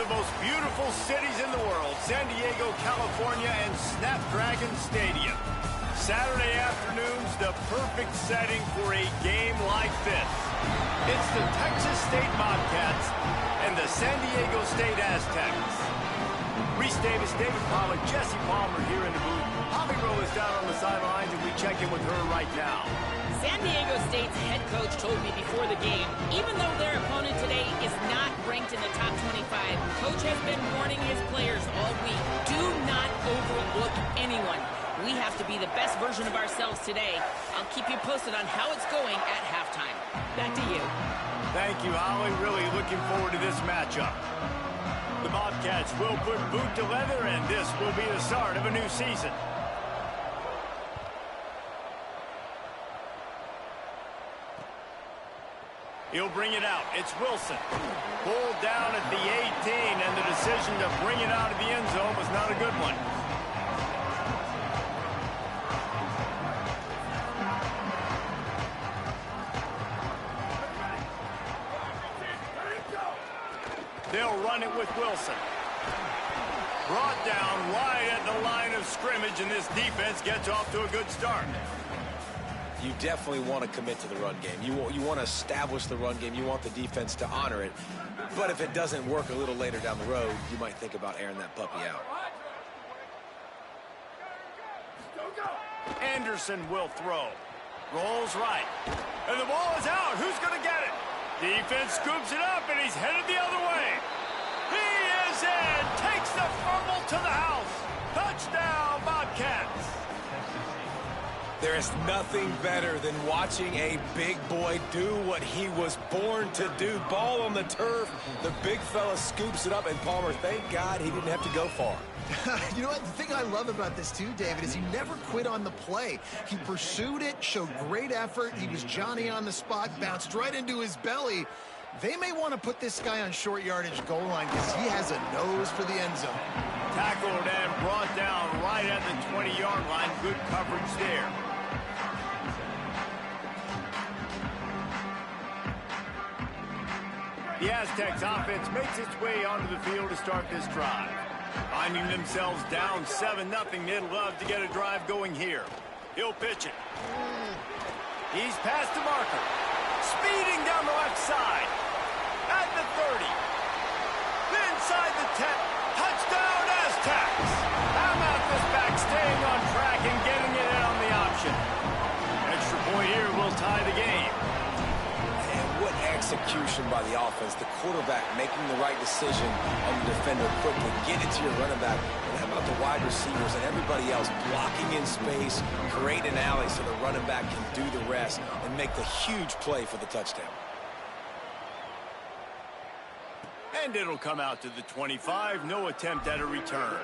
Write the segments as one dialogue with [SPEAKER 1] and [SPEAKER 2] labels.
[SPEAKER 1] the most beautiful cities in the world, San Diego, California, and Snapdragon Stadium. Saturday afternoon's the perfect setting for a game like this. It's the Texas State Bobcats and the San Diego State Aztecs. Reese Davis, David Pollack, Jesse Palmer here in the booth. Holly Rowe is down on the sidelines, and we check in with her right now.
[SPEAKER 2] San Diego State's head coach told me before the game, even though their opponent today is not ranked in the top 25, Coach has been warning his players all week, do not overlook anyone. We have to be the best version of ourselves today. I'll keep you posted on how it's going at halftime. Back to you.
[SPEAKER 1] Thank you, Holly. Really looking forward to this matchup. The Bobcats will put boot to leather, and this will be the start of a new season. He'll bring it out. It's Wilson. Pulled down at the 18, and the decision to bring it out of the end zone was not a good one. They'll run it with Wilson. Brought down right at the line of scrimmage, and this defense gets off to a good start.
[SPEAKER 3] You definitely want to commit to the run game. You want to establish the run game. You want the defense to honor it. But if it doesn't work a little later down the road, you might think about airing that puppy out.
[SPEAKER 1] Anderson will throw. Rolls right. And the ball is out. Who's going to get it? Defense scoops it up, and he's headed the other way. He is in. Takes the fumble to the house. Touchdown, Bobcats.
[SPEAKER 3] There is nothing better than watching a big boy do what he was born to do. Ball on the turf. The big fella scoops it up, and Palmer, thank God he didn't have to go far.
[SPEAKER 4] You know what? The thing I love about this too, David, is he never quit on the play. He pursued it, showed great effort. He was Johnny on the spot, bounced right into his belly. They may want to put this guy on short yardage goal line because he has a nose for the end zone.
[SPEAKER 1] Tackled and brought down right at the 20-yard line. Good coverage there. The Aztecs offense makes its way onto the field to start this drive. Finding themselves down 7-0, they'd love to get a drive going here. He'll pitch it. He's past the marker. Speeding down the left side. At the 30. Inside the 10. Touchdown, Aztecs. How about this back staying on track and getting it in on the option? Extra point here will tie the game.
[SPEAKER 3] What execution by the offense. The quarterback making the right decision on the defender quickly. Get it to your running back. And how about the wide receivers and everybody else blocking in space, create an alley so the running back can do the rest and make the huge play for the touchdown.
[SPEAKER 1] And it'll come out to the 25. No attempt at a return.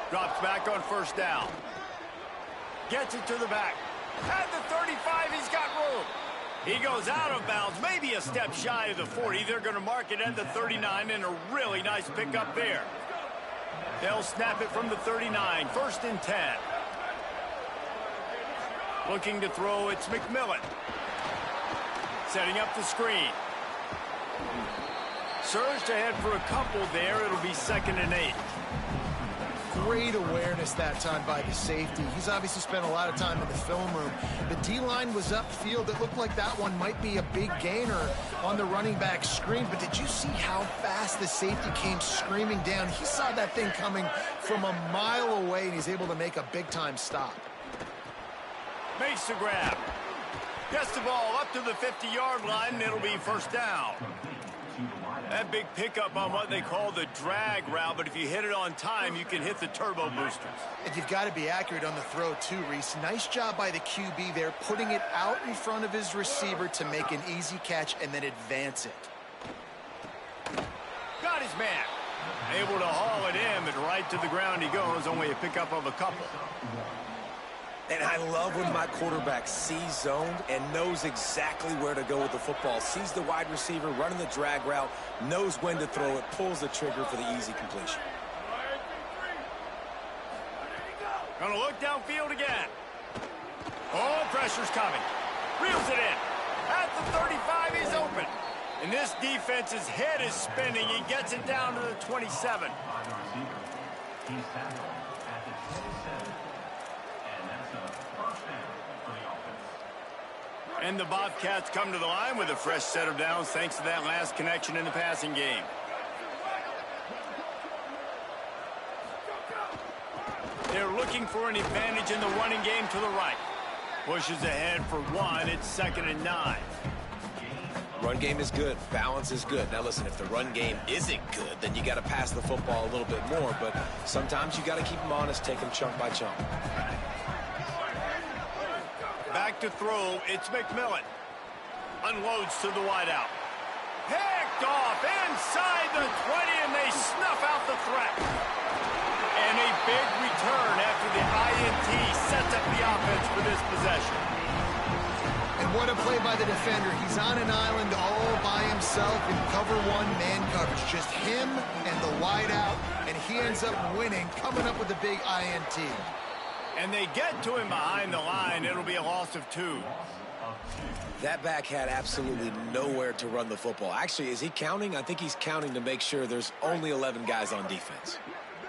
[SPEAKER 1] Drops back on first down. Gets it to the back. At the 35, he's got room. He goes out of bounds, maybe a step shy of the 40. They're going to mark it at the 39, and a really nice pickup there. They'll snap it from the 39, 1st and 10. Looking to throw, it's McMillan. Setting up the screen. Surged ahead for a couple there. It'll be 2nd and 8.
[SPEAKER 4] Great awareness that time by the safety. He's obviously spent a lot of time in the film room. The D-line was upfield. It looked like that one might be a big gainer on the running back screen. But did you see how fast the safety came screaming down? He saw that thing coming from a mile away, and he's able to make a big-time stop.
[SPEAKER 1] Makes the grab. Gets the ball up to the 50-yard line, and it'll be 1st down. That big pickup on what they call the drag route, but if you hit it on time, you can hit the turbo boosters.
[SPEAKER 4] And you've got to be accurate on the throw too, Reese. Nice job by the QB there, putting it out in front of his receiver to make an easy catch and then advance it.
[SPEAKER 1] Got his man. Able to haul it in, but right to the ground he goes, only a pickup of a couple.
[SPEAKER 3] And I love when my quarterback sees zoned and knows exactly where to go with the football. Sees the wide receiver running the drag route, knows when to throw it, pulls the trigger for the easy completion.
[SPEAKER 1] Gonna look downfield again. Oh, pressure's coming. Reels it in. At the 35, he's open. And this defense's head is spinning. He gets it down to the 27. And the Bobcats come to the line with a fresh set of downs thanks to that last connection in the passing game. They're looking for an advantage in the running game to the right. Pushes ahead for one. It's 2nd and 9.
[SPEAKER 3] Run game is good. Balance is good. Now, listen, if the run game isn't good, then you got to pass the football a little bit more. But sometimes you got to keep them honest, take them chunk by chunk.
[SPEAKER 1] Back to throw. It's McMillan. Unloads to the wideout. Picked off inside the 20, and they snuff out the threat. And a big return after the INT sets up the offense for this possession.
[SPEAKER 4] And what a play by the defender. He's on an island all by himself in cover one man coverage. Just him and the wideout, and he ends up winning, coming up with a big INT.
[SPEAKER 1] And they get to him behind the line. It'll be a loss of 2.
[SPEAKER 3] That back had absolutely nowhere to run the football. Actually, is he counting? I think he's counting to make sure there's only 11 guys on defense.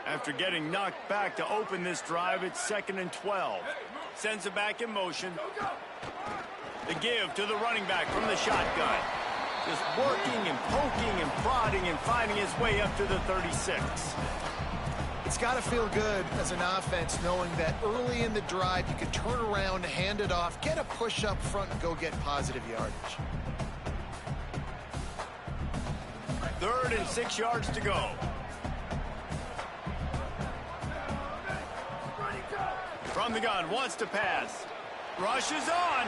[SPEAKER 1] After getting knocked back to open this drive, it's 2nd and 12. Sends it back in motion. The give to the running back from the shotgun. Just working and poking and prodding and finding his way up to the 36.
[SPEAKER 4] It's got to feel good as an offense knowing that early in the drive you can turn around, hand it off, get a push up front, and go get positive yardage.
[SPEAKER 1] 3rd and 6 yards to go. From the gun, wants to pass. Rushes on.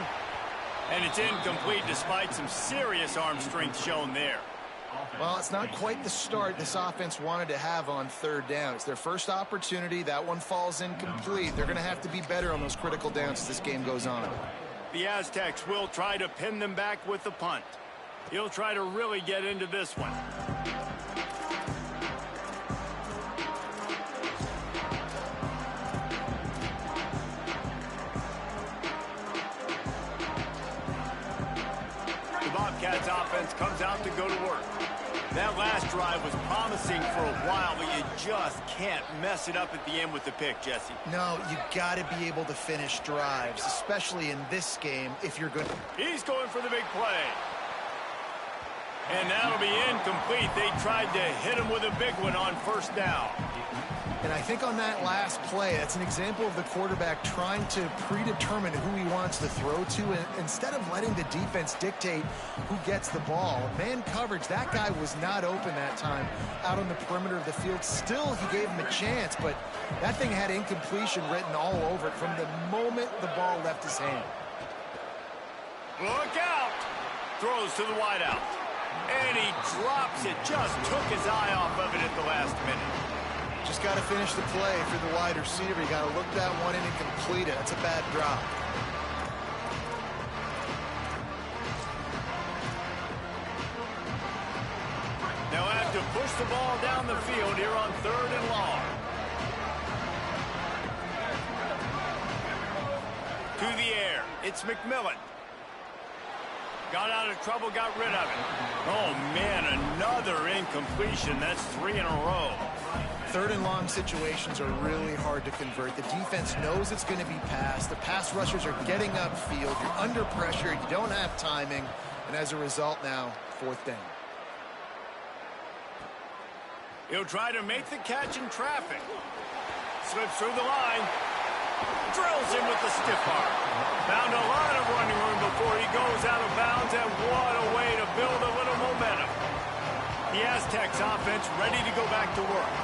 [SPEAKER 1] And it's incomplete despite some serious arm strength shown there.
[SPEAKER 4] Well, it's not quite the start this offense wanted to have on 3rd down. It's their first opportunity. That one falls incomplete. They're going to have to be better on those critical downs as this game goes on.
[SPEAKER 1] The Aztecs will try to pin them back with the punt. He'll try to really get into this one. The Bobcats offense comes out to go to work. That last drive was promising for a while, but you just can't mess it up at the end with the pick, Jesse.
[SPEAKER 4] No, you got to be able to finish drives, especially in this game if you're good.
[SPEAKER 1] He's going for the big play. And that'll be incomplete. They tried to hit him with a big one on 1st down.
[SPEAKER 4] And I think on that last play, that's an example of the quarterback trying to predetermine who he wants to throw to, and instead of letting the defense dictate who gets the ball. Man coverage, that guy was not open that time out on the perimeter of the field. Still, he gave him a chance, but that thing had incompletion written all over it from the moment the ball left his hand.
[SPEAKER 1] Look out! Throws to the wideout. And he drops it. Just took his eye off of it at the last minute.
[SPEAKER 4] Just got to finish the play for the wide receiver. You got to look that one in and complete it. That's a bad drop.
[SPEAKER 1] They'll have to push the ball down the field here on 3rd and long. To the air. It's McMillan. Got out of trouble, got rid of it. Oh, man, another incompletion. That's 3 in a row.
[SPEAKER 4] 3rd and long situations are really hard to convert. The defense knows it's going to be passed. The pass rushers are getting upfield. You're under pressure. You don't have timing. And as a result now, 4th down.
[SPEAKER 1] He'll try to make the catch in traffic. Slips through the line. Drills him with the stiff arm. Found a lot of running room before he goes out of bounds, and what a way to build a little momentum. The Aztecs offense ready to go back to work.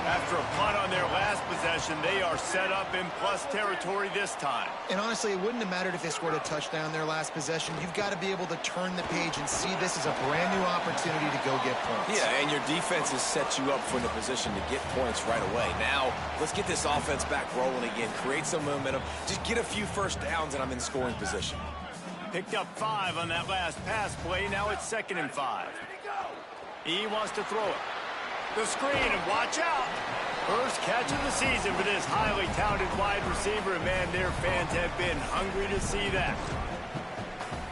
[SPEAKER 1] After a punt on their last possession, they are set up in plus territory this time.
[SPEAKER 4] And honestly, it wouldn't have mattered if they scored a touchdown their last possession. You've got to be able to turn the page and see this as a brand new opportunity to go get points.
[SPEAKER 3] Yeah, and your defense has set you up for the position to get points right away. Now, let's get this offense back rolling again, create some momentum, just get a few first downs, and I'm in scoring position.
[SPEAKER 1] Picked up 5 on that last pass play. Now it's 2nd and 5. He wants to throw it. The screen, and watch out. First catch of the season for this highly touted wide receiver, and man, their fans have been hungry to see that.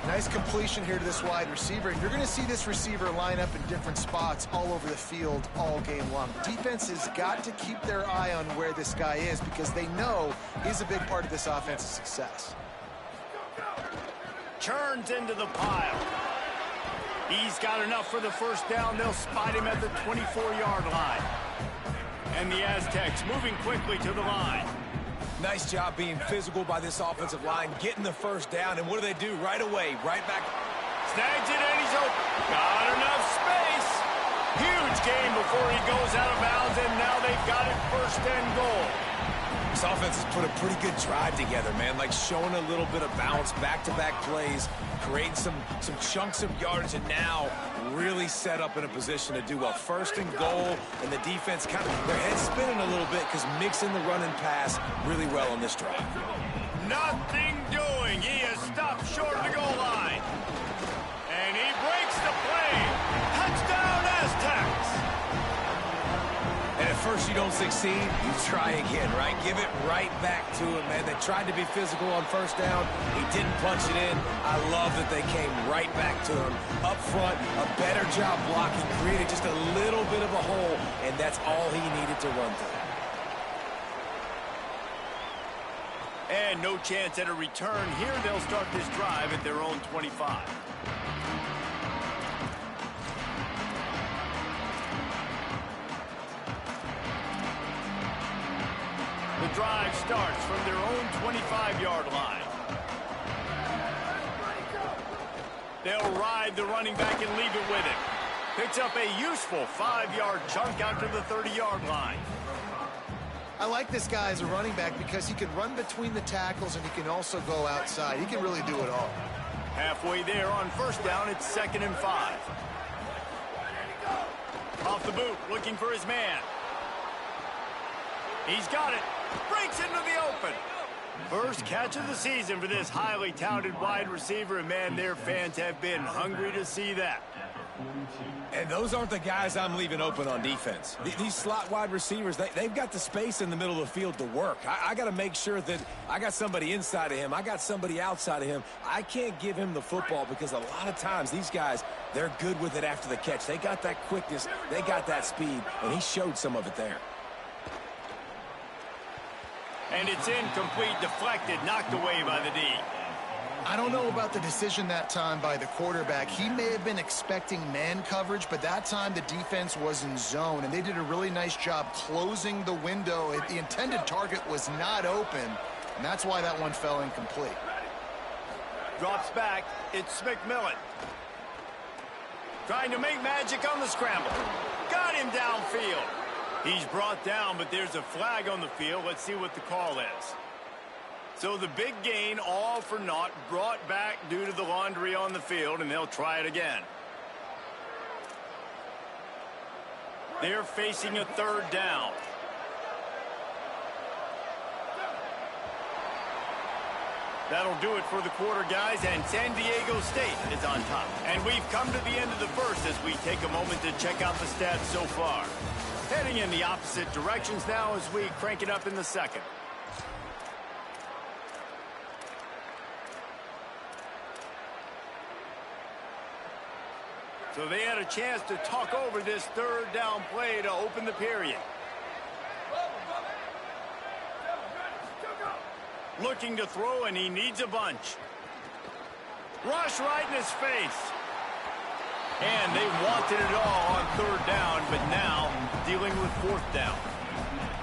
[SPEAKER 4] Nice completion here to this wide receiver. And you're going to see this receiver line up in different spots all over the field all game long. Defense has got to keep their eye on where this guy is because they know he's a big part of this offense's success.
[SPEAKER 1] Turns into the pile. He's got enough for the first down. They'll spot him at the 24-yard line. And the Aztecs moving quickly to the line.
[SPEAKER 3] Nice job being physical by this offensive line, getting the first down, and what do? Right away, right back.
[SPEAKER 1] Snags it, and he's open. Got enough space. Huge gain before he goes out of bounds, and now they've got it 1st and goal.
[SPEAKER 3] This offense has put a pretty good drive together, man, like showing a little bit of bounce, back-to-back plays, creating some chunks of yardage, and now really set up in a position to do well. 1st and goal, and the defense kind of, their head's spinning a little bit because mixing the run and pass really well on this drive.
[SPEAKER 1] Nothing doing. He is stopped short of the goal line. And he breaks the play. Touchdown, Aztecs.
[SPEAKER 3] And at first you don't succeed, you try again, right? Give it right back to him, man. They tried to be physical on 1st down. He didn't punch it in. I love that they came right back to him. Up front, a better job blocking, created just a little bit of a hole, and that's all he needed to run through.
[SPEAKER 1] And no chance at a return. Here they'll start this drive at their own 25. The drive starts from their own 25-yard line. They'll ride the running back and leave it with him. Picks up a useful 5-yard chunk out to the 30-yard line.
[SPEAKER 4] I like this guy as a running back because he can run between the tackles and he can also go outside. He can really do it all.
[SPEAKER 1] Halfway there on 1st down, it's 2nd and 5. Off the boot, looking for his man. He's got it. Breaks into the open. First catch of the season for this highly touted wide receiver, and man, their fans have been hungry to see that.
[SPEAKER 3] And those aren't the guys I'm leaving open on defense. These slot wide receivers, they've got the space in the middle of the field to work. I got to make sure that I got somebody inside of him. I got somebody outside of him. I can't give him the football because a lot of times these guys, they're good with it after the catch. They got that quickness. They got that speed, and he showed some of it there.
[SPEAKER 1] And it's incomplete, deflected, knocked away by the D.
[SPEAKER 4] I don't know about the decision that time by the quarterback. He may have been expecting man coverage, but that time the defense was in zone, and they did a really nice job closing the window. The intended target was not open, and that's why that one fell incomplete.
[SPEAKER 1] Drops back. It's McMillan. Trying to make magic on the scramble. Got him downfield. He's brought down, but there's a flag on the field. Let's see what the call is. So the big gain, all for naught, brought back due to the laundry on the field, and they'll try it again. They're facing a 3rd down. That'll do it for the quarter, guys, and San Diego State is on top. And we've come to the end of the first as we take a moment to check out the stats so far. Heading in the opposite directions now as we crank it up in the 2nd. So they had a chance to talk over this 3rd down play to open the period. Looking to throw, and he needs a bunch. Rush right in his face. And they wanted it all on 3rd down, but now dealing with 4th down.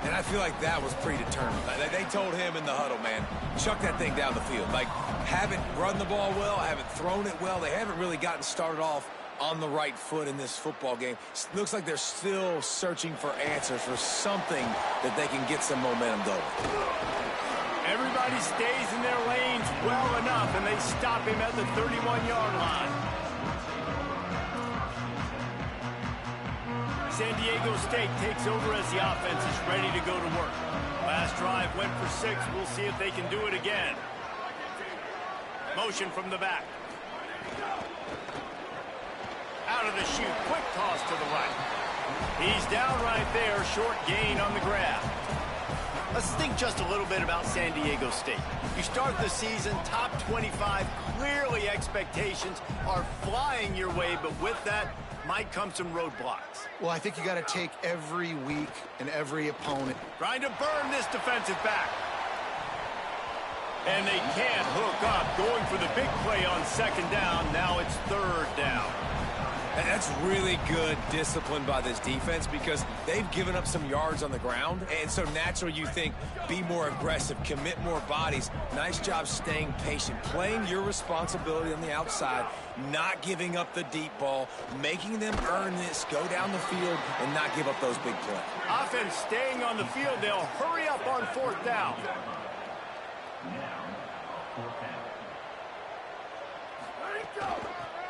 [SPEAKER 3] And I feel like that was predetermined. They told him in the huddle, man, chuck that thing down the field. Like, haven't run the ball well, haven't thrown it well. They haven't really gotten started off on the right foot in this football game. Looks like they're still searching for answers, for something that they can get some momentum going.
[SPEAKER 1] Everybody stays in their lanes well enough, and they stop him at the 31-yard line. San Diego State takes over as the offense is ready to go to work. Last drive went for 6. We'll see if they can do it again. Motion from the back. Out of the chute, quick toss to the right. He's down right there, short gain on the grab. Let's think just a little bit about San Diego State. You start the season top 25, clearly expectations are flying your way, but with that might come some roadblocks.
[SPEAKER 4] Well, I think you got to take every week and every opponent.
[SPEAKER 1] Trying to burn this defensive back. And they can't hook up, going for the big play on 2nd down. Now it's 3rd down.
[SPEAKER 3] And that's really good discipline by this defense because they've given up some yards on the ground. And so naturally you think, be more aggressive, commit more bodies. Nice job staying patient, playing your responsibility on the outside, not giving up the deep ball, making them earn this, go down the field, and not give up those big plays.
[SPEAKER 1] Offense staying on the field. They'll hurry up on 4th down.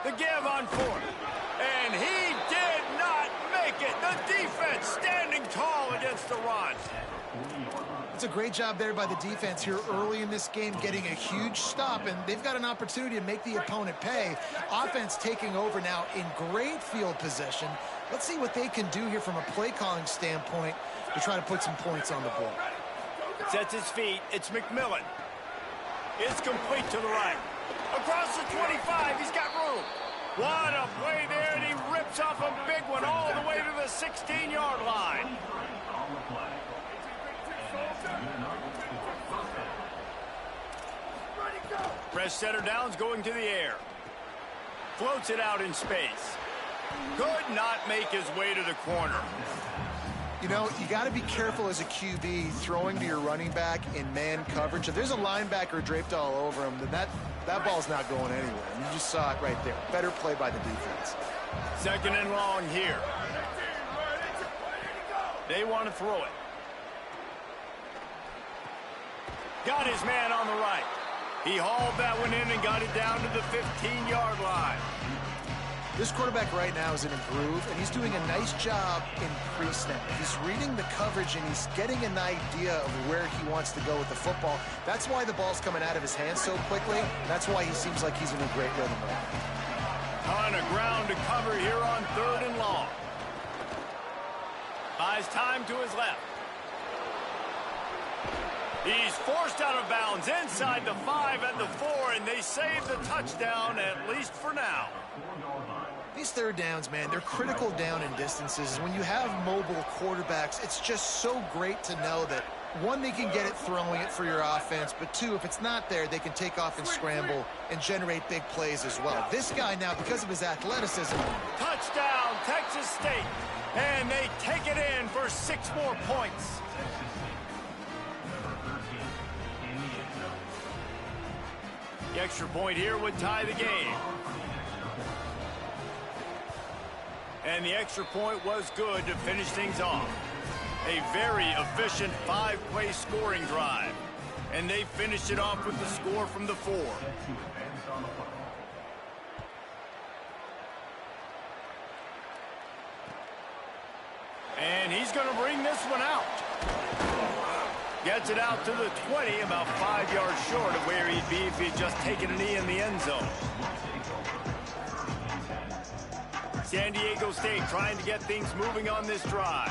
[SPEAKER 1] The give on 4th. And he did not make it. The defense standing tall against the run.
[SPEAKER 4] It's a great job there by the defense here early in this game, getting a huge stop, and they've got an opportunity to make the opponent pay. Offense taking over now in great field position. Let's see what they can do here from a play calling standpoint to try to put some points on the board.
[SPEAKER 1] Sets his feet. It's McMillan. It's complete to the right. Across the 25, he's got room. What a play there, and he rips off a big one all the way to the 16-yard line. Fresh setter downs going to the air. Floats it out in space. Could not make his way to the corner.
[SPEAKER 4] You know, you got to be careful as a QB throwing to your running back in man coverage. If there's a linebacker draped all over him, then that ball's not going anywhere. You just saw it right there. Better play by the defense.
[SPEAKER 1] 2nd and long here. They want to throw it. Got his man on the right. He hauled that one in and got it down to the 15-yard line.
[SPEAKER 4] This quarterback right now is in a groove, and he's doing a nice job in pre-snap. He's reading the coverage, and he's getting an idea of where he wants to go with the football. That's why the ball's coming out of his hands so quickly. That's why he seems like he's in a great rhythm right now.
[SPEAKER 1] Ton of ground to cover here on 3rd and long. Buys time to his left. He's forced out of bounds inside the 5 and the 4, and they save the touchdown, at least for now.
[SPEAKER 4] These 3rd downs, man, they're critical down in distances. When you have mobile quarterbacks, it's just so great to know that, 1, they can get it throwing it for your offense, but 2, if it's not there, they can take off and scramble and generate big plays as well. This guy now, because of his athleticism.
[SPEAKER 1] Touchdown, Texas State, and they take it in for 6 more points. The extra point here would tie the game. And the extra point was good to finish things off. A very efficient 5-play scoring drive. And they finished it off with the score from the 4. And he's going to bring this one out. Gets it out to the 20, about 5 yards short of where he'd be if he'd just taken a knee in the end zone. San Diego State trying to get things moving on this drive.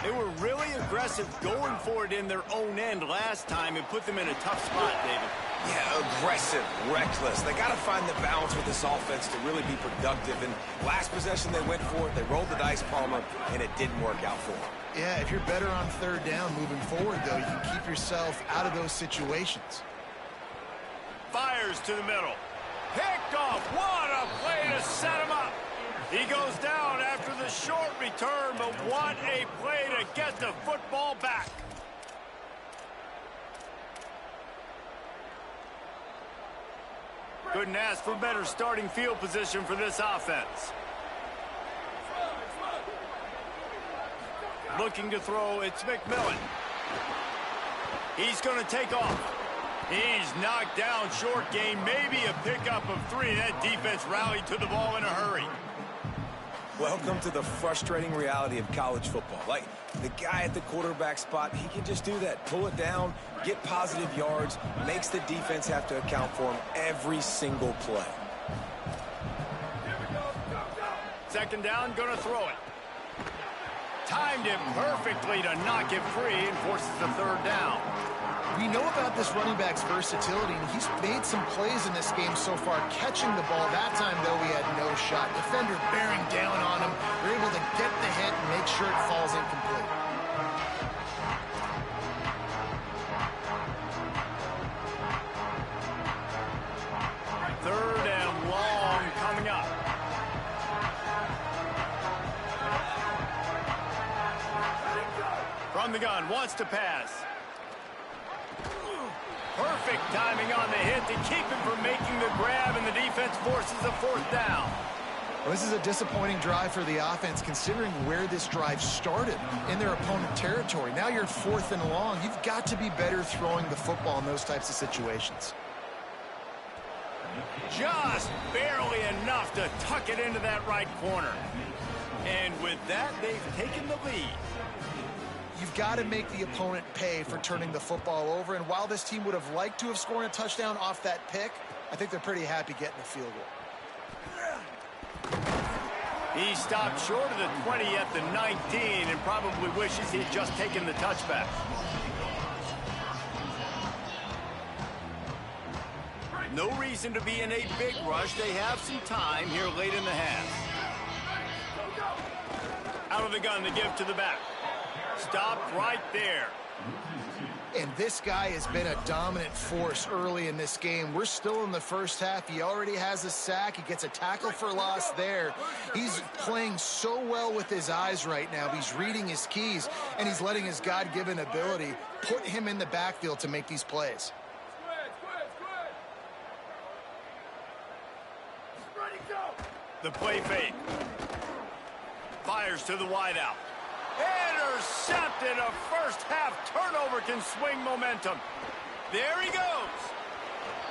[SPEAKER 1] They were really aggressive going for it in their own end last time and put them in a tough spot, David.
[SPEAKER 3] Yeah, aggressive, reckless. They got to find the balance with this offense to really be productive. And last possession they went for it, they rolled the dice, Palmer, and it didn't work out for them.
[SPEAKER 4] Yeah, if you're better on 3rd down moving forward, though, you can keep yourself out of those situations.
[SPEAKER 1] Fires to the middle. Picked off. What a play to set him up. He goes down after the short return, but what a play to get the football back. Couldn't ask for better starting field position for this offense. Looking to throw, it's McMillan. He's going to take off. He's knocked down short game, maybe a pickup of 3. That defense rallied to the ball in a hurry.
[SPEAKER 3] Welcome to the frustrating reality of college football. Like, the guy at the quarterback spot, he can just do that. Pull it down, get positive yards, makes the defense have to account for him every single play.
[SPEAKER 1] Second down, going to throw it. Timed it perfectly to knock it free and forces the third down.
[SPEAKER 4] We know about this running back's versatility, and he's made some plays in this game so far, catching the ball. That time, though, he had no shot. Defender bearing down on him. They're able to get the hit and make sure it falls incomplete.
[SPEAKER 1] Third and long coming up. From the gun, wants to pass. Perfect timing on the hit to keep him from making the grab, and the defense forces a fourth down.
[SPEAKER 4] Well, this is a disappointing drive for the offense, considering where this drive started, in their opponent territory. Now you're 4th and long. You've got to be better throwing the football in those types of situations.
[SPEAKER 1] Just barely enough to tuck it into that right corner. And with that, they've taken the lead.
[SPEAKER 4] You've got to make the opponent pay for turning the football over. And while this team would have liked to have scored a touchdown off that pick, I think they're pretty happy getting a field goal.
[SPEAKER 1] He stopped short of the 20 at the 19 and probably wishes he'd just taken the touchback. No reason to be in a big rush. They have some time here late in the half. Out of the gun to give to the back. Stopped right there.
[SPEAKER 4] And this guy has been a dominant force early in this game. We're still in the first half. He already has a sack. He gets a tackle for loss there. He's playing so well with his eyes right now. He's reading his keys, and he's letting his God-given ability put him in the backfield to make these plays.
[SPEAKER 1] The play fake. Fires to the wideout. Intercepted. A first half turnover can swing momentum. There he goes.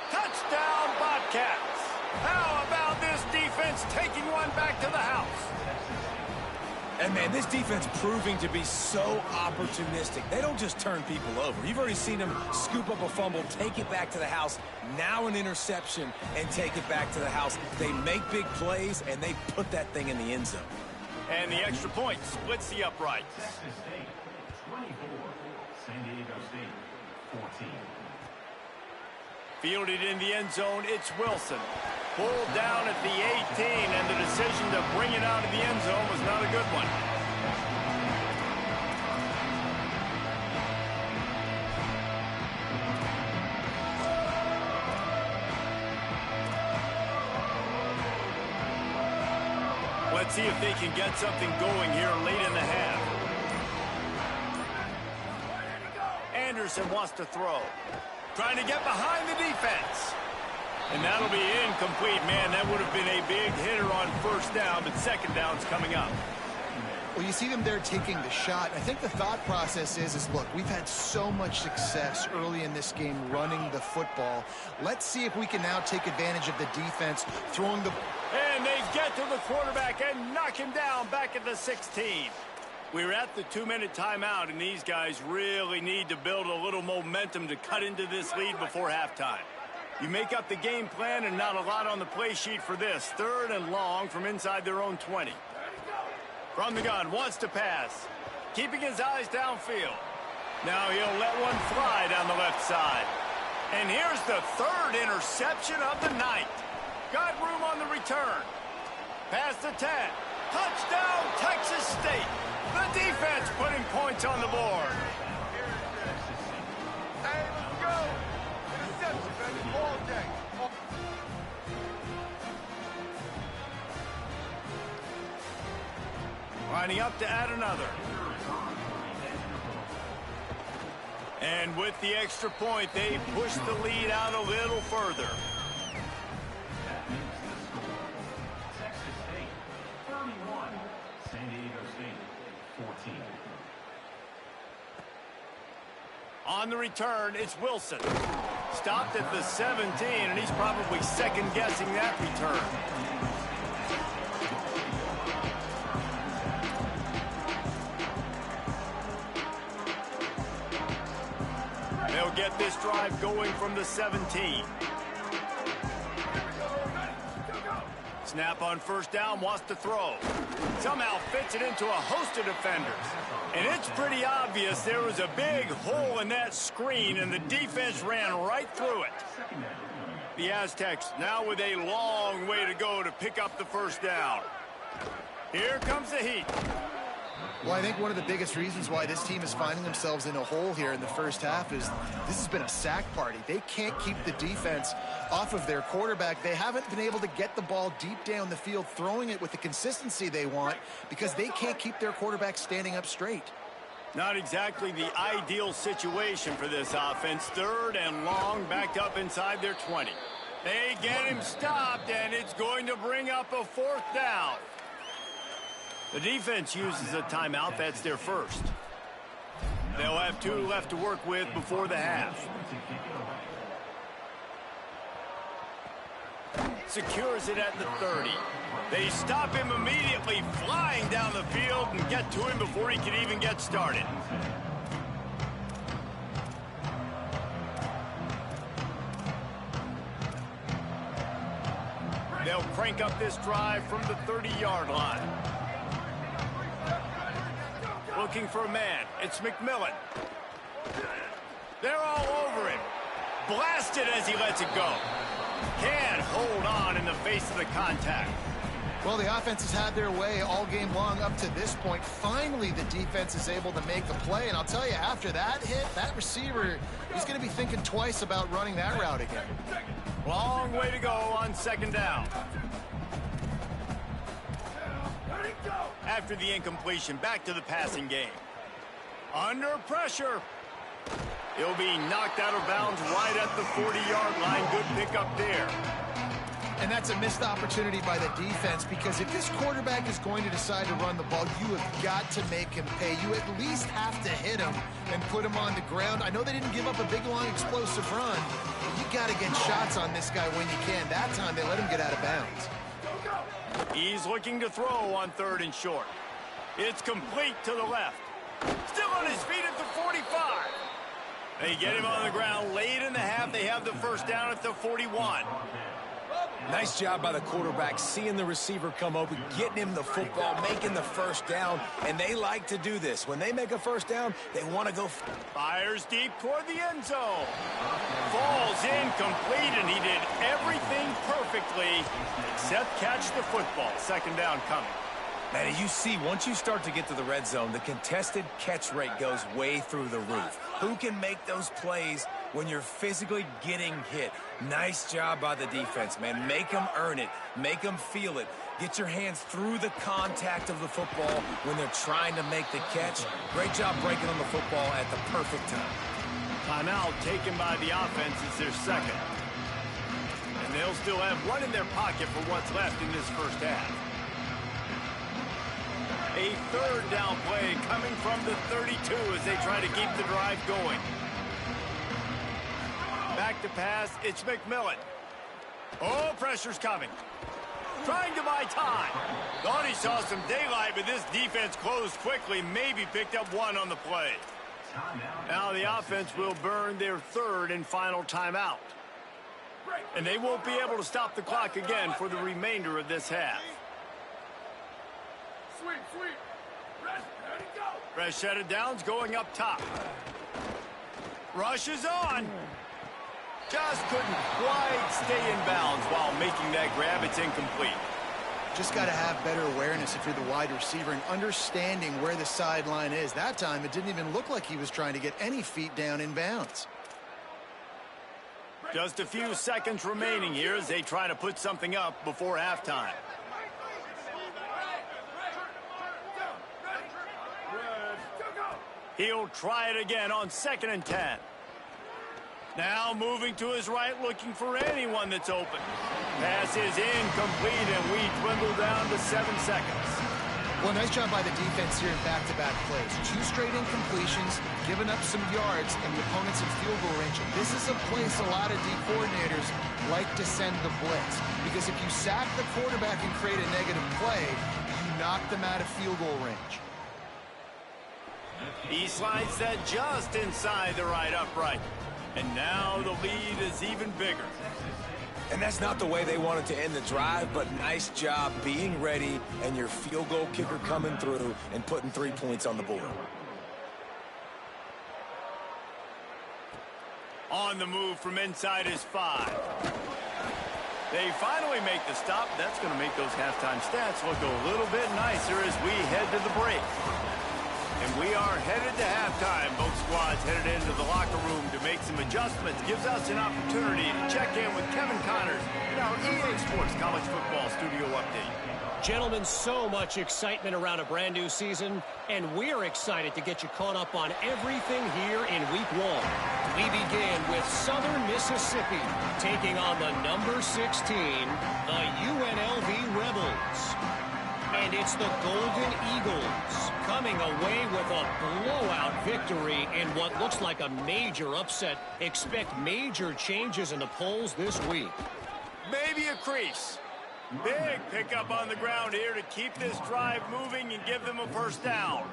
[SPEAKER 1] Touchdown, Bobcats. How about this defense taking one back to the house?
[SPEAKER 3] And, man, this defense proving to be so opportunistic. They don't just turn people over. You've already seen them scoop up a fumble, take it back to the house, now an interception, and take it back to the house. They make big plays, and they put that thing in the end zone.
[SPEAKER 1] And the extra point splits the uprights.
[SPEAKER 5] Texas State 24, San Diego State 14.
[SPEAKER 1] Fielded in the end zone, it's Wilson. Pulled down at the 18, and the decision to bring it out of the end zone was not a good one. Let's see if they can get something going here late in the half. Anderson wants to throw. Trying to get behind the defense. And that'll be incomplete. Man, that would have been a big hitter on first down, but second down's coming up.
[SPEAKER 4] Well, you see them there taking the shot. I think the thought process is look, we've had so much success early in this game running the football. Let's see if we can now take advantage of the defense throwing the...
[SPEAKER 1] And they get to the quarterback and knock him down back at the 16. We're at the 2-minute timeout, and these guys really need to build a little momentum to cut into this lead before halftime. You make up the game plan and not a lot on the play sheet for this. Third and long from inside their own 20. From the gun, wants to pass. Keeping his eyes downfield. Now he'll let one fly down the left side. And here's the third interception of the night. Got room on the return. Past the 10. Touchdown, Texas State. The defense putting points on the board. Hey, let's go. Interception, baby, all day. Lining up to add another. And with the extra point, they push the lead out a little further.
[SPEAKER 5] Texas State 31, San Diego State 14.
[SPEAKER 1] On the return, it's Wilson. Stopped at the 17, and he's probably second-guessing that return. They'll get this drive going from the 17. Snap on first down, wants to throw. Somehow fits it into a host of defenders. And it's pretty obvious there was a big hole in that screen, and the defense ran right through it. The Aztecs now with a long way to go to pick up the first down. Here comes the heat.
[SPEAKER 4] Well, I think one of the biggest reasons why this team is finding themselves in a hole here in the first half is this has been a sack party. They can't keep the defense off of their quarterback. They haven't been able to get the ball deep down the field, throwing it with the consistency they want because they can't keep their quarterback standing up straight.
[SPEAKER 1] Not exactly the ideal situation for this offense. Third and long, backed up inside their 20. They get him stopped, and it's going to bring up a fourth down. The defense uses a timeout. That's their first. They'll have 2 left to work with before the half. Secures it at the 30. They stop him immediately, flying down the field, and get to him before he can even get started. They'll crank up this drive from the 30-yard line. Looking for a man. It's McMillan. They're all over him. Blasted as he lets it go. Can't hold on in the face of the contact.
[SPEAKER 4] Well, the offense has had their way all game long up to this point. Finally, the defense is able to make a play. And I'll tell you, after that hit, that receiver is going to be thinking twice about running that route again.
[SPEAKER 1] Long way to go on second down. After the incompletion, back to the passing game. Under pressure. He'll be knocked out of bounds right at the 40-yard line. Good pickup there.
[SPEAKER 4] And that's a missed opportunity by the defense, because if this quarterback is going to decide to run the ball, you have got to make him pay. You at least have to hit him and put him on the ground. I know they didn't give up a big, long, explosive run, but you got to get shots on this guy when you can. That time, they let him get out of bounds.
[SPEAKER 1] He's looking to throw on third and short. It's complete to the left. Still on his feet at the 45. They get him on the ground late in the half. They have the first down at the 41.
[SPEAKER 3] Nice job by the quarterback, seeing the receiver come open, getting him the football, making the first down, and they like to do this. When they make a first down, they want to go.
[SPEAKER 1] Fires deep toward the end zone. Falls incomplete, and he did everything perfectly except catch the football. Second down coming.
[SPEAKER 3] Man, you see, once you start to get to the red zone, the contested catch rate goes way through the roof. Who can make those plays when you're physically getting hit? Nice job by the defense, man. Make them earn it. Make them feel it. Get your hands through the contact of the football when they're trying to make the catch. Great job breaking on the football at the perfect time.
[SPEAKER 1] Timeout taken by the offense is their second. And they'll still have one in their pocket for what's left in this first half. A third down play coming from the 32 as they try to keep the drive going. Back to pass, it's McMillan. Oh, pressure's coming. Trying to buy time. Thought he saw some daylight, but this defense closed quickly, maybe picked up one on the play. Now the offense will burn their third and final timeout. And they won't be able to stop the clock again for the remainder of this half. Fresh set of downs going up top. Rush is on. Just couldn't quite stay in bounds while making that grab. It's incomplete.
[SPEAKER 4] Just got to have better awareness if you're the wide receiver and understanding where the sideline is. That time, it didn't even look like he was trying to get any feet down in bounds.
[SPEAKER 1] Just a few seconds remaining here as they try to put something up before halftime. He'll try it again on 2nd and 10. Now moving to his right, looking for anyone that's open. Pass is incomplete, and we dwindle down to 7 seconds.
[SPEAKER 4] Well, nice job by the defense here in back-to-back plays. 2 straight incompletions, giving up some yards, and the opponent's in field goal range. And this is a place a lot of D coordinators like to send the blitz. Because if you sack the quarterback and create a negative play, you knock them out of field goal range.
[SPEAKER 1] He slides that just inside the right upright. And now the lead is even bigger.
[SPEAKER 3] And that's not the way they wanted to end the drive, but nice job being ready and your field goal kicker coming through and putting 3 points on the board.
[SPEAKER 1] On the move from inside his 5. They finally make the stop. That's going to make those halftime stats look a little bit nicer as we head to the break. And we are headed to halftime. Both squads headed into the locker room to make some adjustments. Gives us an opportunity to check in with Kevin Connors in our EA Sports College Football Studio Update.
[SPEAKER 6] Gentlemen, so much excitement around a brand new season, and we're excited to get you caught up on everything here in Week 1. We begin with Southern Mississippi taking on the number 16, the UNLV Rebels. And it's the Golden Eagles coming away with a blowout victory in what looks like a major upset. Expect major changes in the polls this week.
[SPEAKER 1] Maybe a crease. Big pickup on the ground here to keep this drive moving and give them a first down.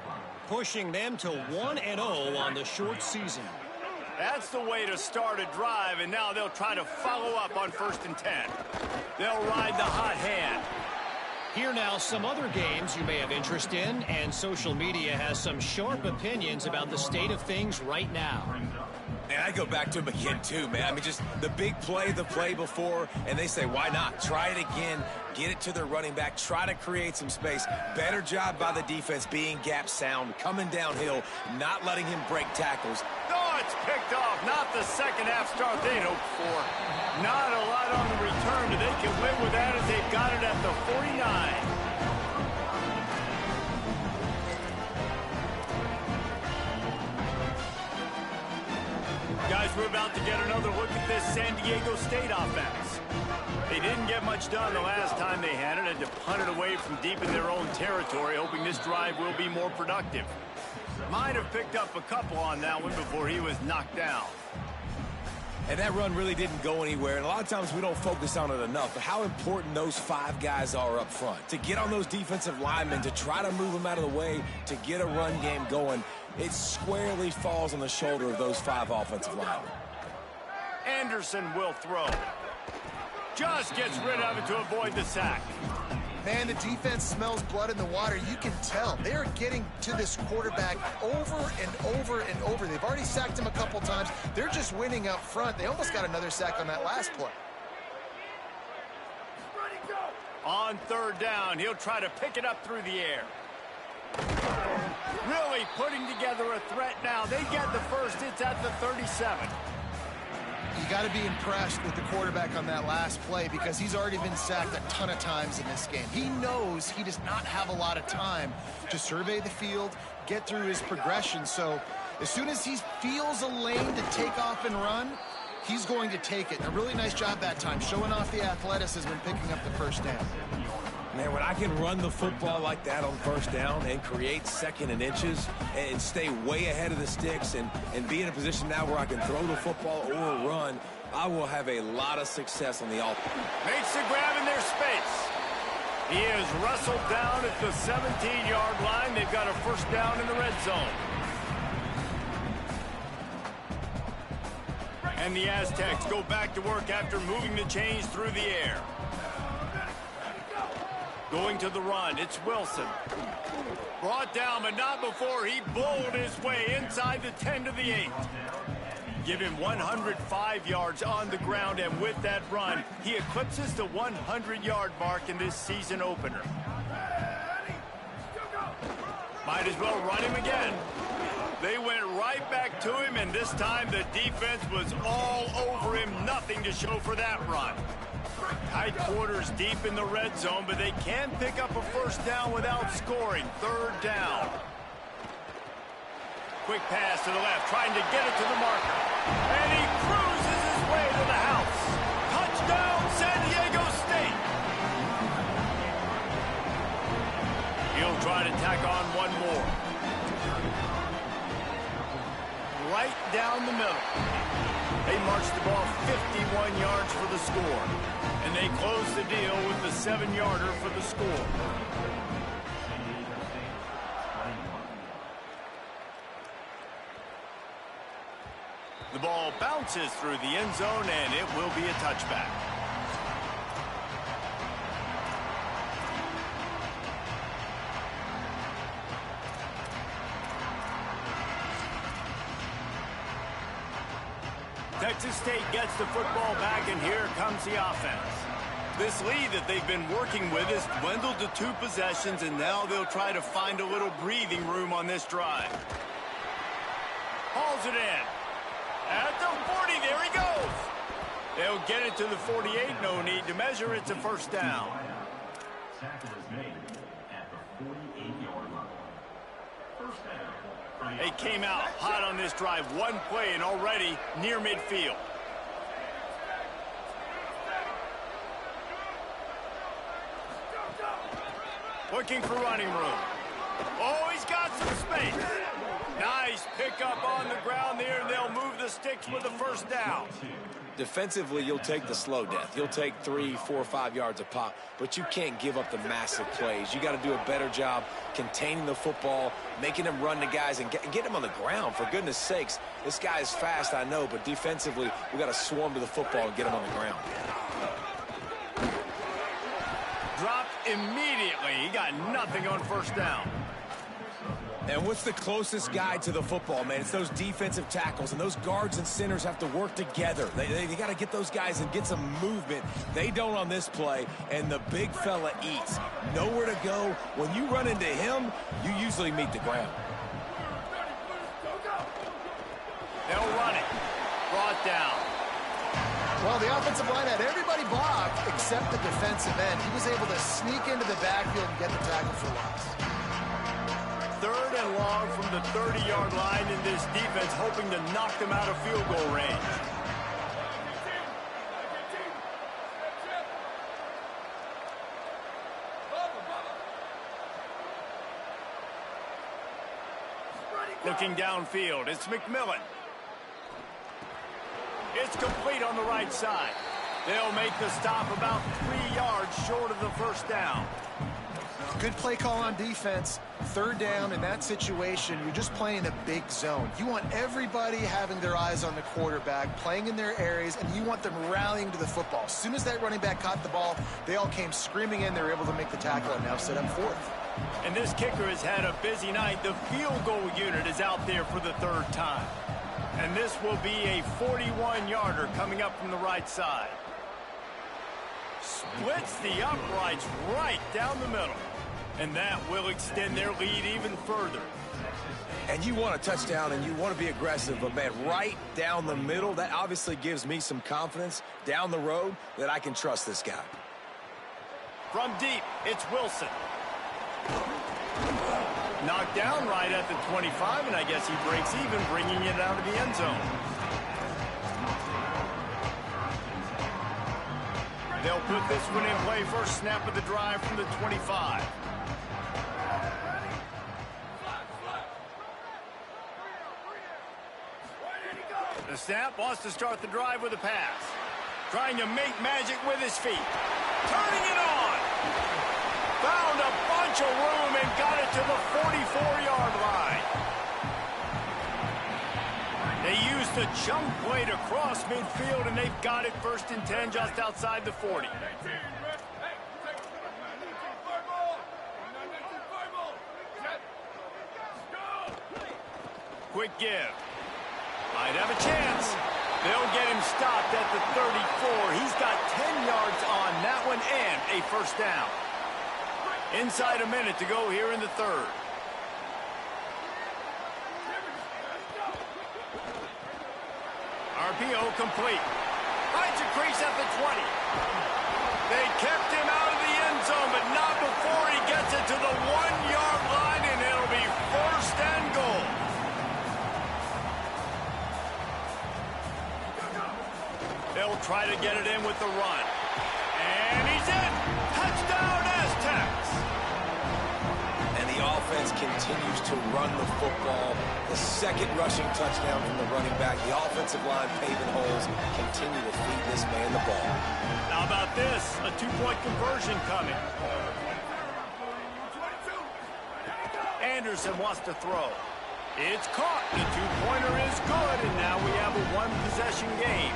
[SPEAKER 6] Pushing them to 1-0 on the short season.
[SPEAKER 1] That's the way to start a drive, and now they'll try to follow up on 1st and 10. They'll ride the hot hand.
[SPEAKER 6] Here now, some other games you may have interest in, and social media has some sharp opinions about the state of things right now.
[SPEAKER 3] And I go back to him again, too, man. I mean, just the big play, the play before, and they say, why not? Try it again, get it to their running back, try to create some space. Better job by the defense being gap sound, coming downhill, not letting him break tackles.
[SPEAKER 1] Oh, it's picked off. Not the second half start they'd hoped for. Not a lot on the return, but they can live with that as they've got it at the 49. Guys, we're about to get another look at this San Diego State offense. They didn't get much done the last time they had it. Had to punt it away from deep in their own territory, hoping this drive will be more productive. Might have picked up a couple on that one before he was knocked down.
[SPEAKER 3] And that run really didn't go anywhere. And a lot of times we don't focus on it enough. But how important those 5 guys are up front. To get on those defensive linemen, to try to move them out of the way, to get a run game going. It squarely falls on the shoulder of those 5 offensive linemen.
[SPEAKER 1] Anderson will throw. Just gets rid of it to avoid the sack.
[SPEAKER 4] Man, the defense smells blood in the water. You can tell. They are getting to this quarterback over and over and over. They've already sacked him a couple times. They're just winning up front. They almost got another sack on that last play.
[SPEAKER 1] On 3rd down, he'll try to pick it up through the air. Really putting together a threat now. They get the first. It's at the 37.
[SPEAKER 4] You got to be impressed with the quarterback on that last play because he's already been sacked a ton of times in this game. He knows he does not have a lot of time to survey the field, get through his progression. So as soon as he feels a lane to take off and run, he's going to take it. A really nice job that time, showing off the athleticism and picking up the first down.
[SPEAKER 3] Man, when I can run the football like that on 1st down and create 2nd and inches and stay way ahead of the sticks and be in a position now where I can throw the football or run, I will have a lot of success on the offense.
[SPEAKER 1] Makes the grab in their space. He is wrestled down at the 17-yard line. They've got a first down in the red zone. And the Aztecs go back to work after moving the chains through the air. Going to the run, it's Wilson. Brought down, but not before he bowled his way inside the 10 to the 8. Give him 105 yards on the ground, and with that run, he eclipses the 100-yard mark in this season opener. Might as well run him again. They went right back to him, and this time the defense was all over him. Nothing to show for that run. Tight quarters deep in the red zone, but they can pick up a first down without scoring. 3rd down. Quick pass to the left, trying to get it to the marker. And he cruises his way to the house. Touchdown, San Diego State. He'll try to down the middle. They marched the ball 51 yards for the score. And they close the deal with the 7-yarder for the score. The ball bounces through the end zone, and it will be a touchback. Texas State gets the football back, and here comes the offense. This lead that they've been working with has dwindled to 2 possessions, and now they'll try to find a little breathing room on this drive. Hauls it in. At the 40, there he goes. They'll get it to the 48, no need to measure. It's a first down.
[SPEAKER 5] Tackle is made at the 48-yard line. First down.
[SPEAKER 1] They came out hot on this drive. One play and already near midfield. Looking for running room. Oh, he's got some space. Nice pickup on the ground there. They'll move the sticks with a first down.
[SPEAKER 3] Defensively, you'll take the slow death. You'll take 3, 4, 5 yards a pop, but you can't give up the massive plays. You got to do a better job containing the football, making them run the guys, and get them on the ground. For goodness sakes, this guy is fast, I know, but defensively, we got to swarm to the football and get him on the ground.
[SPEAKER 1] Dropped immediately. He got nothing on first down.
[SPEAKER 3] And what's the closest guy to the football, man? It's those defensive tackles, and those guards and centers have to work together. They got to get those guys and get some movement. They don't on this play, and the big fella eats. Nowhere to go. When you run into him, you usually meet the ground.
[SPEAKER 1] They'll run it. Brought down.
[SPEAKER 4] Well, the offensive line had everybody blocked except the defensive end. He was able to sneak into the backfield and get the tackle for loss.
[SPEAKER 1] 3rd and long from the 30-yard line, in this defense hoping to knock them out of field goal range. Looking downfield, it's McMillan. It's complete on the right side. They'll make the stop about 3 yards short of the first down.
[SPEAKER 4] Good play call on defense. 3rd down in that situation, you're just playing a big zone. You want everybody having their eyes on the quarterback, playing in their areas, and you want them rallying to the football. As soon as that running back caught the ball, they all came screaming in. They were able to make the tackle and now set up 4th.
[SPEAKER 1] And this kicker has had a busy night. The field goal unit is out there for the 3rd time. And this will be a 41-yarder coming up from the right side. Splits the uprights right down the middle. And that will extend their lead even further.
[SPEAKER 3] And you want a touchdown and you want to be aggressive, but man, right down the middle, that obviously gives me some confidence down the road that I can trust this guy.
[SPEAKER 1] From deep, it's Wilson. Knocked down right at the 25, and I guess he breaks even, bringing it out of the end zone. They'll put this one in play. First snap of the drive from the 25. The snap wants to start the drive with a pass. Trying to make magic with his feet. Turning it on. Found a bunch of room and got it to the 44-yard line. They used the jump play to cross midfield, and they've got it 1st and 10 just outside the 40. Quick give. Might have a chance. They'll get him stopped at the 34. He's got 10 yards on that one and a first down. Inside a minute to go here in the 3rd. RPO complete. Finds a crease at the 20. They kept him out of the end zone, but not before he gets it to the 1-yard line, and it'll be 1st and goal. They'll try to get it in with the run. And he's in. Touchdown, Aztecs.
[SPEAKER 3] And the offense offense continues to run the football. The second rushing touchdown from the running back. The offensive line paving holes. Continue to feed this man the ball.
[SPEAKER 1] How about this? A two-point conversion coming. Anderson wants to throw. It's caught. The two-pointer is good, and now we have a one-possession game.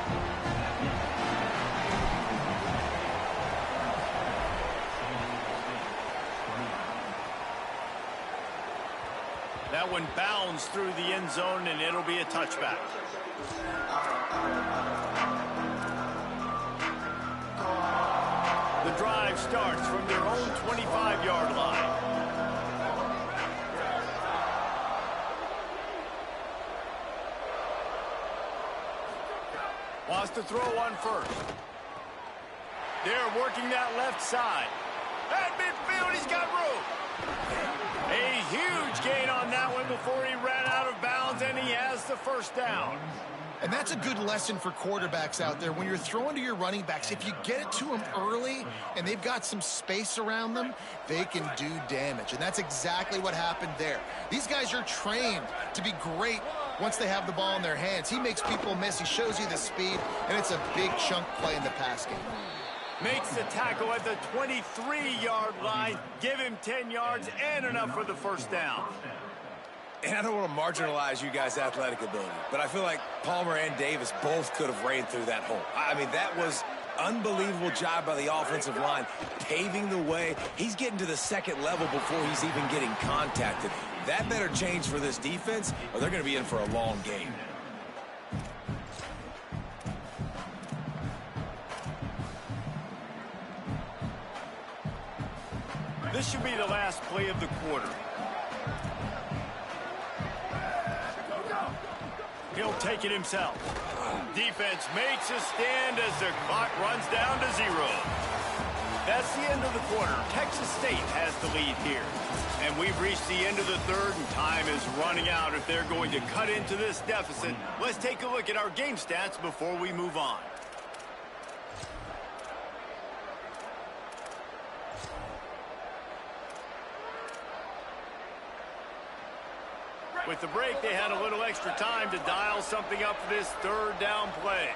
[SPEAKER 1] That one bounds through the end zone, and it'll be a touchback. The drive starts from their own 25-yard line. Wants to throw on first. They're working that left side. At midfield, he's got room. A huge gain on that one before he ran out of bounds, and he has the first down.
[SPEAKER 4] And that's a good lesson for quarterbacks out there. When you're throwing to your running backs, if you get it to them early and they've got some space around them, they can do damage. And that's exactly what happened there. These guys are trained to be great once they have the ball in their hands. He makes people miss. He shows you the speed, and it's a big chunk play in the pass game.
[SPEAKER 1] Makes the tackle at the 23-yard line. Give him 10 yards and enough for the first down.
[SPEAKER 3] And I don't want to marginalize you guys' athletic ability, but I feel like Palmer and Davis both could have ran through that hole. I mean, that was unbelievable job by the offensive line, paving the way. He's getting to the second level before he's even getting contacted. That better change for this defense, or they're going to be in for a long game.
[SPEAKER 1] This should be the last play of the quarter. He'll take it himself. Defense makes a stand as the clock runs down to 0. That's the end of the quarter. Texas State has the lead here. And we've reached the end of the third, and time is running out if they're going to cut into this deficit. Let's take a look at our game stats before we move on. With the break, they had a little extra time to dial something up for this third down play.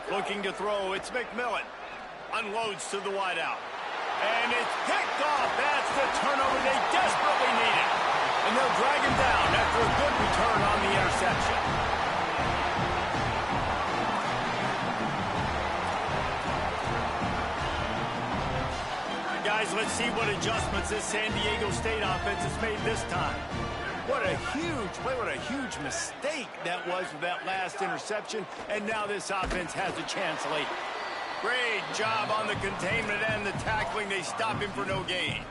[SPEAKER 1] Looking to throw, it's McMillan. Unloads to the wideout. And it's picked off. That's the turnover they desperately needed. And they'll drag him down after a good return on the interception. Guys, let's see what adjustments this San Diego State offense has made this time. What a huge play, what a huge mistake that was with that last interception. And now this offense has a chance late. Great job on the containment and the tackling. They stop him for no gain.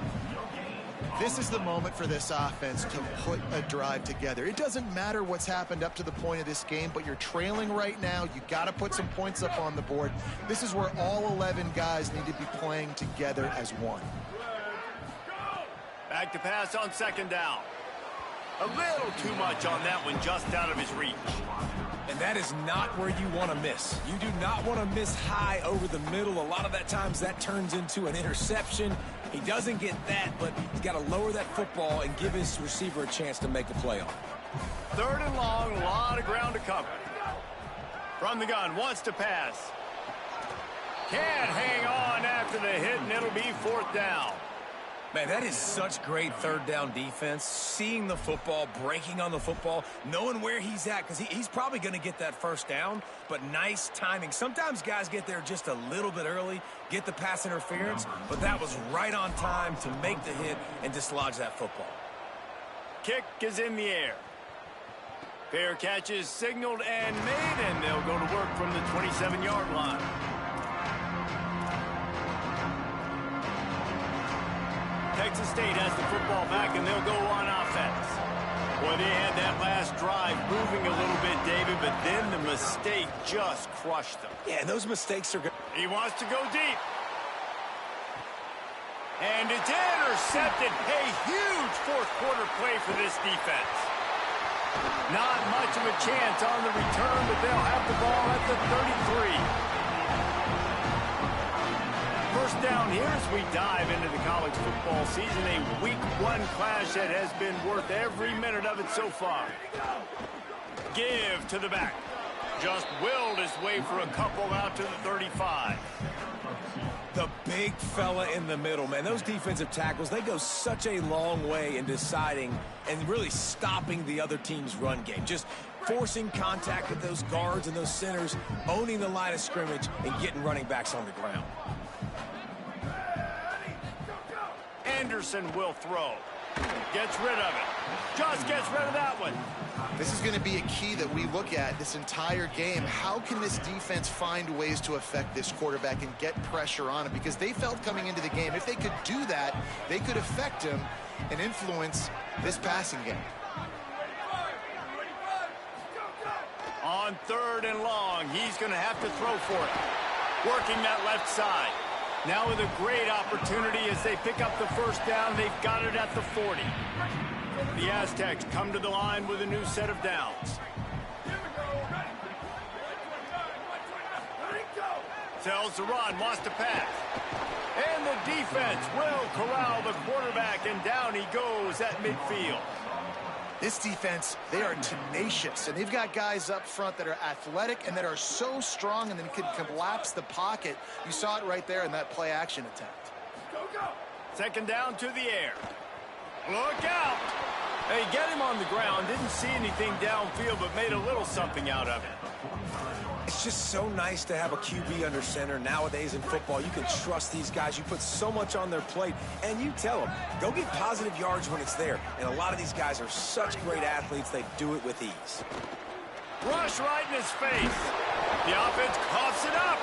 [SPEAKER 4] This is the moment for this offense to put a drive together. It doesn't matter what's happened up to the point of this game, but you're trailing right now. You got to put some points up on the board. This is where all 11 guys need to be playing together as one.
[SPEAKER 1] Back to pass on second down. A little too much on that one, just out of his reach.
[SPEAKER 3] And that is not where you want to miss. You do not want to miss high over the middle. A lot of that times that turns into an interception. He doesn't get that, but he's got to lower that football and give his receiver a chance to make a play on.
[SPEAKER 1] Third and long, a lot of ground to cover. From the gun, wants to pass. Can't hang on after the hit, and it'll be fourth down.
[SPEAKER 3] Man, that is such great third down defense. Seeing the football, breaking on the football, knowing where he's at, because he's probably going to get that first down, but nice timing. Sometimes guys get there just a little bit early, get the pass interference, but that was right on time to make the hit and dislodge that football.
[SPEAKER 1] Kick is in the air. Fair catch is signaled and made, and they'll go to work from the 27-yard line. Texas State has the football back, and they'll go on offense. Boy, they had that last drive moving a little bit, David, but then the mistake just crushed them.
[SPEAKER 3] Yeah, those mistakes are good.
[SPEAKER 1] He wants to go deep. And it's intercepted. A huge fourth quarter play for this defense. Not much of a chance on the return, but they'll have the ball at the 33. First down here as we dive into the college football season. A week 1 clash that has been worth every minute of it so far. Give to the back. Just willed his way for a couple out to the 35.
[SPEAKER 3] The big fella in the middle, man. Those defensive tackles, they go such a long way in deciding and really stopping the other team's run game. Just forcing contact with those guards and those centers, owning the line of scrimmage, and getting running backs on the ground.
[SPEAKER 1] Anderson will throw. Gets rid of it. Just gets rid of that one.
[SPEAKER 4] This is going to be a key that we look at this entire game. How can this defense find ways to affect this quarterback and get pressure on him? Because they felt coming into the game, if they could do that, they could affect him and influence this passing game.
[SPEAKER 1] On 3rd and long, he's going to have to throw for it. Working that left side. Now with a great opportunity as they pick up the first down. They've got it at the 40. The Aztecs come to the line with a new set of downs. Tells the run, wants to pass. And the defense will corral the quarterback, and down he goes at midfield.
[SPEAKER 4] This defense, they are tenacious, and they've got guys up front that are athletic and that are so strong and then can collapse the pocket. You saw it right there in that play-action attempt.
[SPEAKER 1] Second down to the air. Look out! They get him on the ground. Didn't see anything downfield, but made a little something out of it.
[SPEAKER 3] It's just so nice to have a QB under center. Nowadays in football, you can trust these guys. You put so much on their plate, and you tell them, go get positive yards when it's there. And a lot of these guys are such great athletes, they do it with ease.
[SPEAKER 1] Rush right in his face. The offense coughs it up.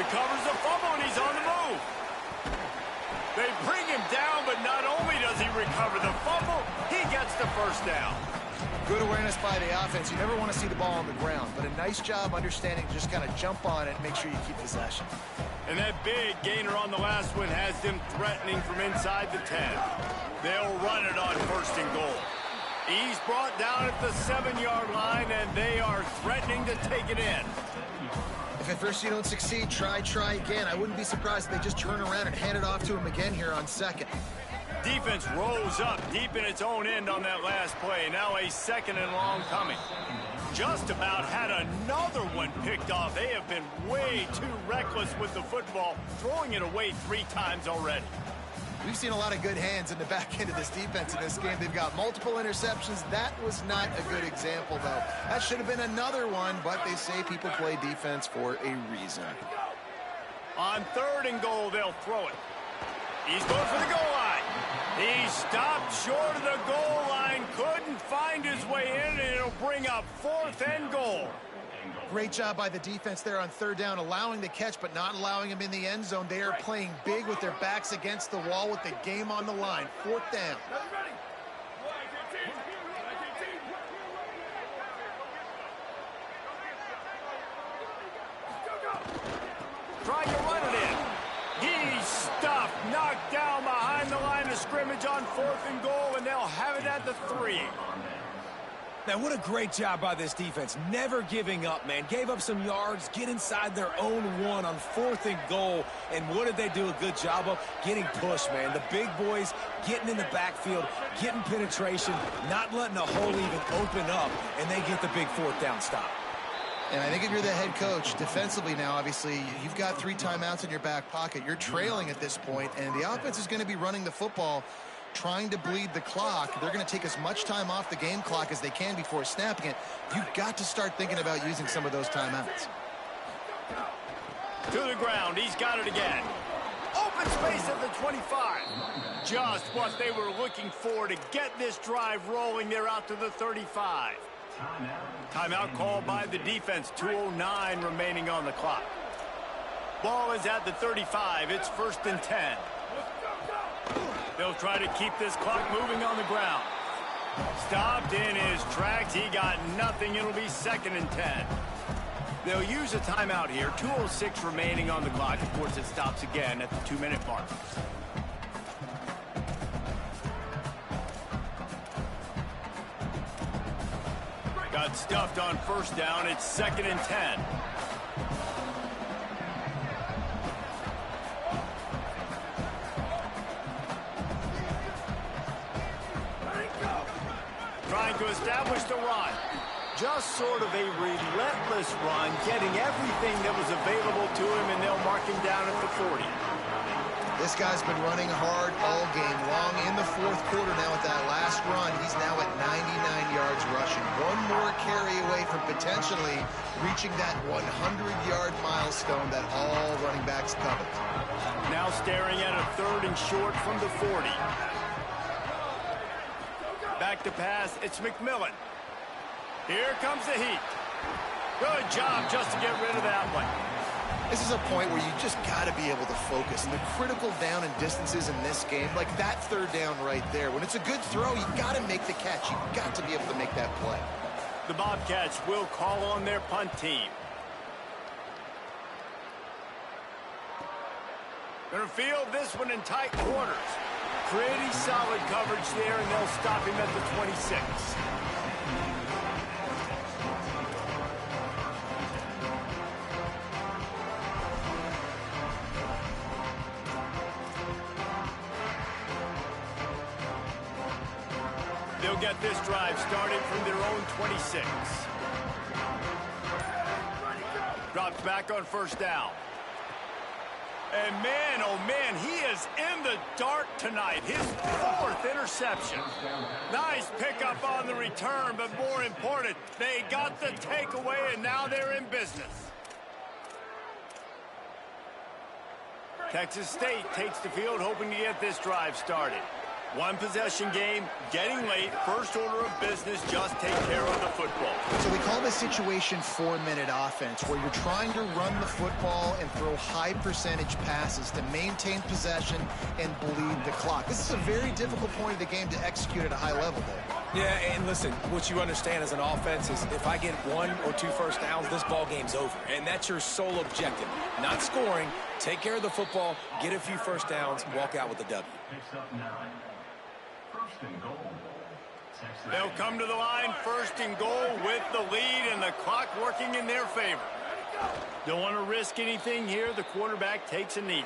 [SPEAKER 1] Recovers the fumble, and he's on the move. They bring him down, but not only does he recover the fumble, he gets the first down.
[SPEAKER 4] Good awareness by the offense. You never want to see the ball on the ground, but a nice job understanding to just kind of jump on it and make sure you keep possession.
[SPEAKER 1] And that big gainer on the last one has them threatening from inside the 10. They'll run it on 1st and goal. He's brought down at the 7-yard line, and they are threatening to take it in.
[SPEAKER 4] If at first you don't succeed, try again. I wouldn't be surprised if they just turn around and hand it off to him again here on 2nd.
[SPEAKER 1] Defense rolls up deep in its own end on that last play. Now a 2nd and long coming. Just about had another one picked off. They have been way too reckless with the football, throwing it away 3 times already.
[SPEAKER 4] We've seen a lot of good hands in the back end of this defense in this game. They've got multiple interceptions. That was not a good example, though. That should have been another one, but they say people play defense for a reason.
[SPEAKER 1] On 3rd and goal, they'll throw it. He's going for the goal line. He stopped short of the goal line, couldn't find his way in, and it'll bring up 4th and goal.
[SPEAKER 4] Great job by the defense there on 3rd down, allowing the catch but not allowing him in the end zone. They are playing big with their backs against the wall with the game on the line. 4th down.
[SPEAKER 1] Trying to run it in. He's stuffed, knocked down behind the line of scrimmage on 4th and goal, and they'll have it at the 3.
[SPEAKER 3] Now, what a great job by this defense. Never giving up, man. Gave up some yards, get inside their own 1 on 4th and goal. And what did they do a good job of? Getting pushed, man. The big boys getting in the backfield, getting penetration, not letting the hole even open up, and they get the big 4th down stop.
[SPEAKER 4] And I think if you're the head coach, defensively now, obviously, you've got 3 timeouts in your back pocket. You're trailing at this point, and the offense is going to be running the football, trying to bleed the clock. They're going to take as much time off the game clock as they can before snapping it. You've got to start thinking about using some of those timeouts.
[SPEAKER 1] To the ground. He's got it again. Open space at the 25. Just what they were looking for to get this drive rolling. They're out to the 35. Timeout called by the defense. 2:09 remaining on the clock. Ball is at the 35. It's 1st and 10. They'll try to keep this clock moving on the ground. Stopped in his tracks. He got nothing. It'll be 2nd and 10. They'll use a timeout here. 2:06 remaining on the clock. Of course, it stops again at the 2-minute mark. Got stuffed on 1st down. It's 2nd and 10. to establish the run. Just sort of a relentless run, getting everything that was available to him, and they'll mark him down at the 40.
[SPEAKER 4] This guy's been running hard all game long. In the fourth quarter now with that last run, he's now at 99 yards rushing. One more carry away from potentially reaching that 100-yard milestone that all running backs covet.
[SPEAKER 1] Now staring at a 3rd and short from the 40. Back to pass, it's McMillan. Here comes the heat. Good job just to get rid of that one.
[SPEAKER 4] This is a point where you just got to be able to focus. And the critical down and distances in this game, like that 3rd down right there, when it's a good throw, you got to make the catch. You got to be able to make that play.
[SPEAKER 1] The Bobcats will call on their punt team. Gonna field this one in tight quarters. Pretty solid coverage there, and they'll stop him at the 26. They'll get this drive started from their own 26. Drops back on 1st down. And man, oh man, he is in the dark tonight. His 4th interception. Nice pickup on the return, but more important, they got the takeaway, and now they're in business. Texas State takes the field, hoping to get this drive started. One possession game, getting late, first order of business, just take care of the football.
[SPEAKER 4] So we call this situation 4-minute offense, where you're trying to run the football and throw high percentage passes to maintain possession and bleed the clock. This is a very difficult point of the game to execute at a high level there.
[SPEAKER 3] Yeah, and listen, what you understand as an offense is if I get 1 or 2 first downs, this ball game's over. And that's your sole objective. Not scoring, take care of the football, get a few first downs, walk out with a W.
[SPEAKER 5] Picks up 9. 1st and goal. Texas.
[SPEAKER 1] They'll come to the line, 1st and goal with the lead and the clock working in their favor. Don't want to risk anything here. The quarterback takes a knee.